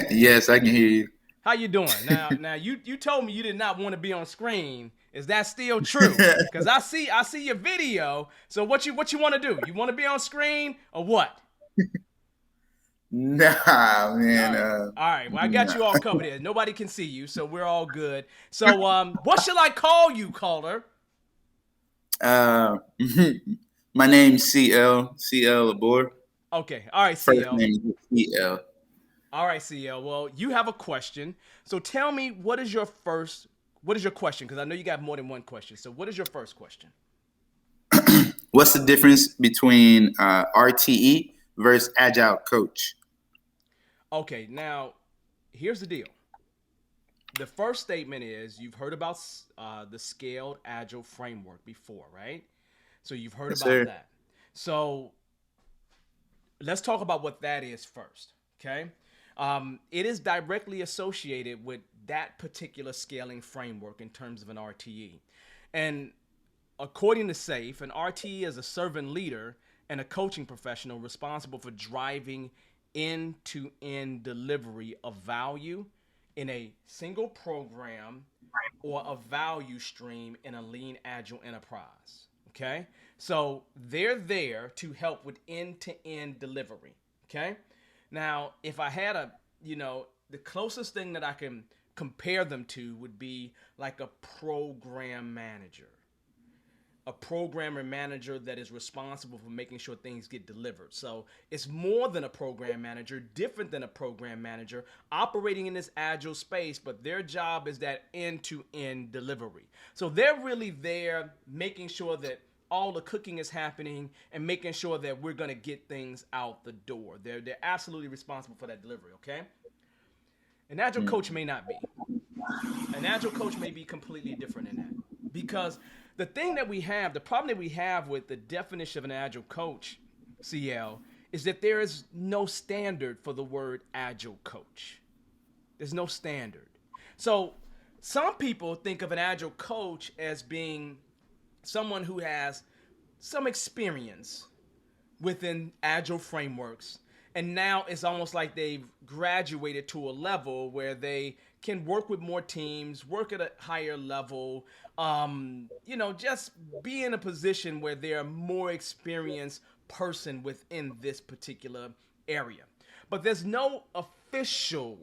Yes, I can hear you. How you doing? Now you told me you did not want to be on screen. Is that still true? Cause I see your video. So what you want to do? You want to be on screen or what? Nah, All man. right. All right. Well, I got Nah. you all covered here. Nobody can see you, so we're all good. So what shall I call you, caller? Uh, my name's CL. CL Labor. Okay. All right, First CL. name is CL. All right, CL. Well, you have a question. So tell me what is your question? Because I know you got more than one question. So what is your first question? What's the difference between RTE versus Agile Coach? Okay, now here's the deal. The first statement is you've heard about the scaled agile framework before, right? So you've heard Yes, about sir. that. So let's talk about what that is first, okay? It is directly associated with that particular scaling framework in terms of an RTE. And according to SAFe, an RTE is a servant leader and a coaching professional responsible for driving end to end delivery of value in a single program or a value stream in a lean agile enterprise. Okay? So they're there to help with end to end delivery. Okay? Now, if I had the closest thing that I can compare them to would be like a program manager, a programmer manager that is responsible for making sure things get delivered. So it's more than a program manager, different than a program manager, operating in this agile space, but their job is that end to end delivery. So they're really there making sure that all the cooking is happening and making sure that we're going to get things out the door. They're absolutely responsible for that delivery, okay? An agile coach may not be. An agile coach may be completely different in that. Because the problem that we have with the definition of an agile coach, CL, is that there is no standard for the word agile coach. There's no standard. So some people think of an agile coach as being someone who has some experience within agile frameworks, and now it's almost like they've graduated to a level where they can work with more teams, work at a higher level, just be in a position where they're a more experienced person within this particular area. But there's no official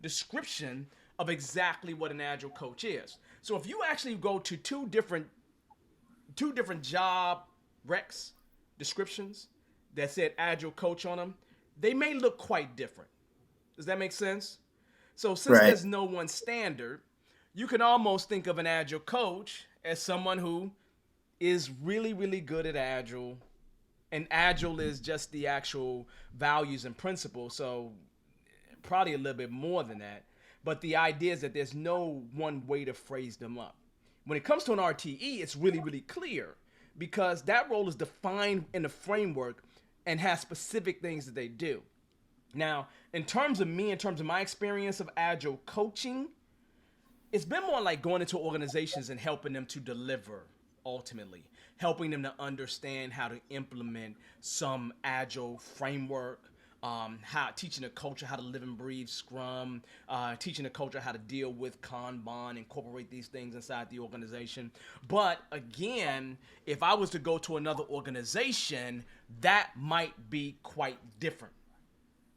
description of exactly what an agile coach is. So if you actually go to two different job recs descriptions that said agile coach on them, they may look quite different. Does that make sense? So since Right. there's no one standard, you can almost think of an agile coach as someone who is really, really good at agile, and agile is just the actual values and principles. So probably a little bit more than that. But the idea is that there's no one way to phrase them up. When it comes to an RTE, it's really, really clear because that role is defined in the framework and has specific things that they do. Now, in terms of my experience of agile coaching, it's been more like going into organizations and helping them to deliver ultimately, helping them to understand how to implement some agile framework, how teaching a culture how to live and breathe Scrum, teaching a culture how to deal with Kanban, incorporate these things inside the organization. But again, if I was to go to another organization, that might be quite different.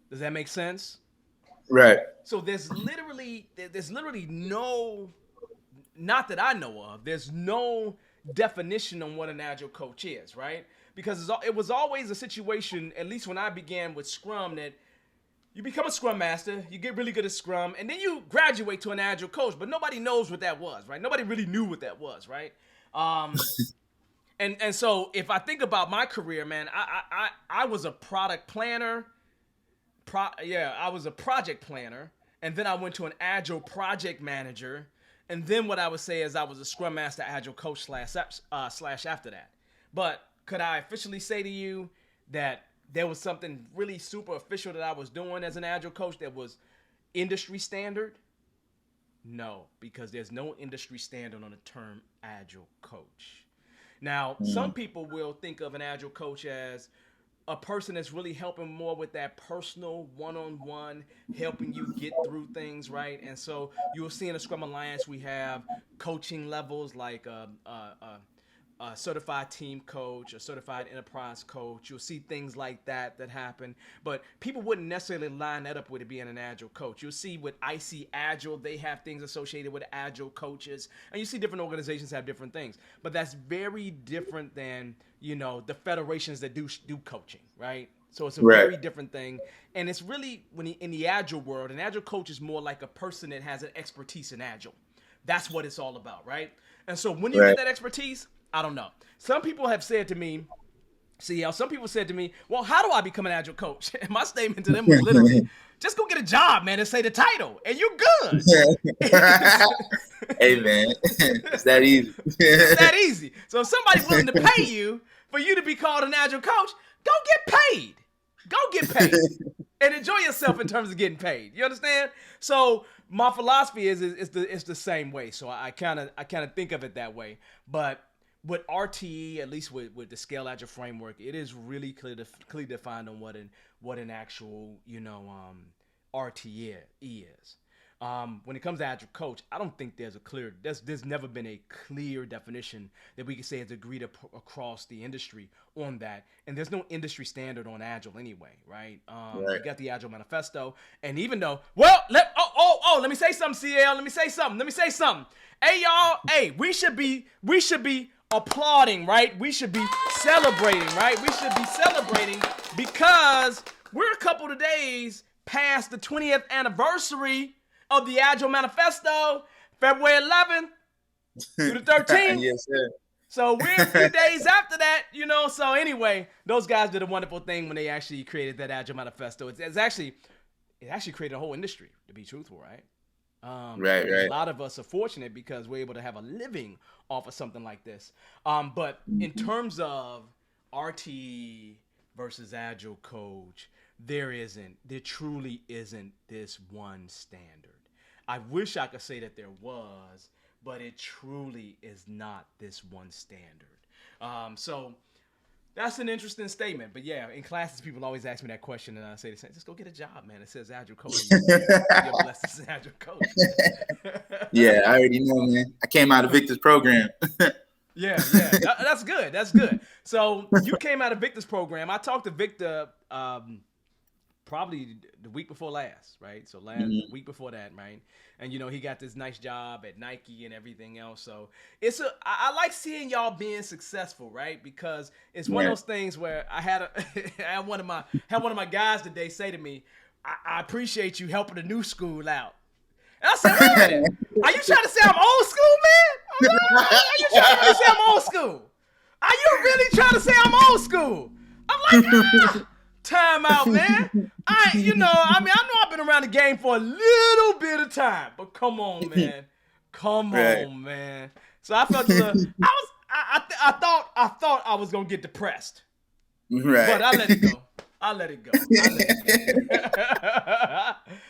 Does that make sense? Right. So there's literally no, not that I know of, there's no definition on what an agile coach is, right? Because it was always a situation, at least when I began with Scrum, that you become a Scrum master, you get really good at Scrum, and then you graduate to an agile coach, but nobody knows what that was, right? Nobody really knew what that was, right? Um, and so if I think about my career, man, I was a product planner. I was a project planner, and then I went to an agile project manager, and then what I would say is I was a Scrum Master, Agile Coach slash after that. But could I officially say to you that there was something really super official that I was doing as an Agile Coach that was industry standard? No, because there's no industry standard on the term Agile Coach. Now, some Mm. people will think of an Agile Coach as a person that's really helping more with that personal one-on-one, helping you get through things, right? And so you'll see in the Scrum Alliance we have coaching levels like a certified team coach, a certified enterprise coach. You'll see things like that happen, but people wouldn't necessarily line that up with it being an agile coach. You'll see with IC Agile, they have things associated with agile coaches, and you see different organizations have different things, but that's very different than, the federations that do coaching, right? So it's a Right. very different thing, and it's really in the agile world, an agile coach is more like a person that has an expertise in agile. That's what it's all about, right? And so when you Right. get that expertise, I don't know. Some people have said to me, some people said to me, well, how do I become an agile coach? And my statement to them was literally, just go get a job, man, and say the title, and you're good. Hey, man, it's that easy. It's that easy. So if somebody's willing to pay you for you to be called an agile coach, go get paid. Go get paid. And enjoy yourself in terms of getting paid. You understand? So my philosophy is it's the same way. So I kind of think of it that way. But with RTE, at least with the Scale Agile framework, it is really clearly defined on what an actual RTE is. When it comes to Agile Coach, I don't think there's never been a clear definition that we can say is agreed across the industry on that. And there's no industry standard on Agile anyway, right? Right. You got the Agile Manifesto, and even though, let me say something, CL. Let me say something. Hey, y'all. Hey, we should be applauding, right? We should be celebrating, right? We should be celebrating because we're a couple of days past the 20th anniversary of the Agile Manifesto, February 11th through the 13th. Yes, sir. So we're a few days after that, So anyway, those guys did a wonderful thing when they actually created that Agile Manifesto. It actually created a whole industry, to be truthful, right? Right. A lot of us are fortunate because we're able to have a living off of something like this. But in terms of RTE versus Agile Coach, there truly isn't this one standard. I wish I could say that there was, but it truly is not this one standard. So that's an interesting statement. But yeah, in classes, people always ask me that question, and I say the same: just go get a job, man. It says Agile Coach. You're blessed as an Agile Coach. Yeah, I already know, man. I came out of Victor's program. Yeah. That's good. That's good. So you came out of Victor's program. I talked to Victor probably the week before last, right? So week before that, right? And he got this nice job at Nike and everything else. So I like seeing y'all being successful, right? Because it's one of those things where I had one of my guys today say to me, I appreciate you helping the new school out. And I said, wait a minute, are you trying to say I'm old school, man? Are you trying to really say I'm old school? Are you really trying to say I'm old school? I'm like, time out, man. I know I've been around the game for a little bit of time, but come on, man. On, man. So I felt I thought I was gonna get depressed. Right. But I let it go.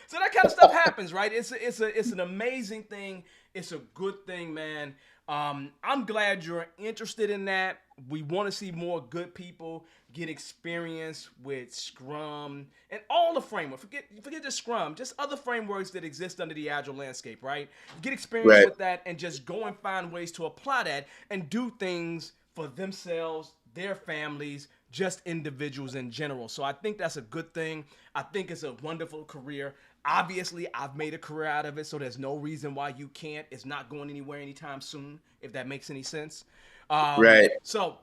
So that kind of stuff happens, right? It's an amazing thing. It's a good thing, man. I'm glad you're interested in that. We want to see more good people get experience with Scrum and all the framework. Forget just Scrum, just other frameworks that exist under the Agile landscape, right? Get experience with that and just go and find ways to apply that and do things for themselves, their families, just individuals in general. So I think that's a good thing. I think it's a wonderful career. Obviously, I've made a career out of it, so there's no reason why you can't. It's not going anywhere anytime soon, if that makes any sense. Right. So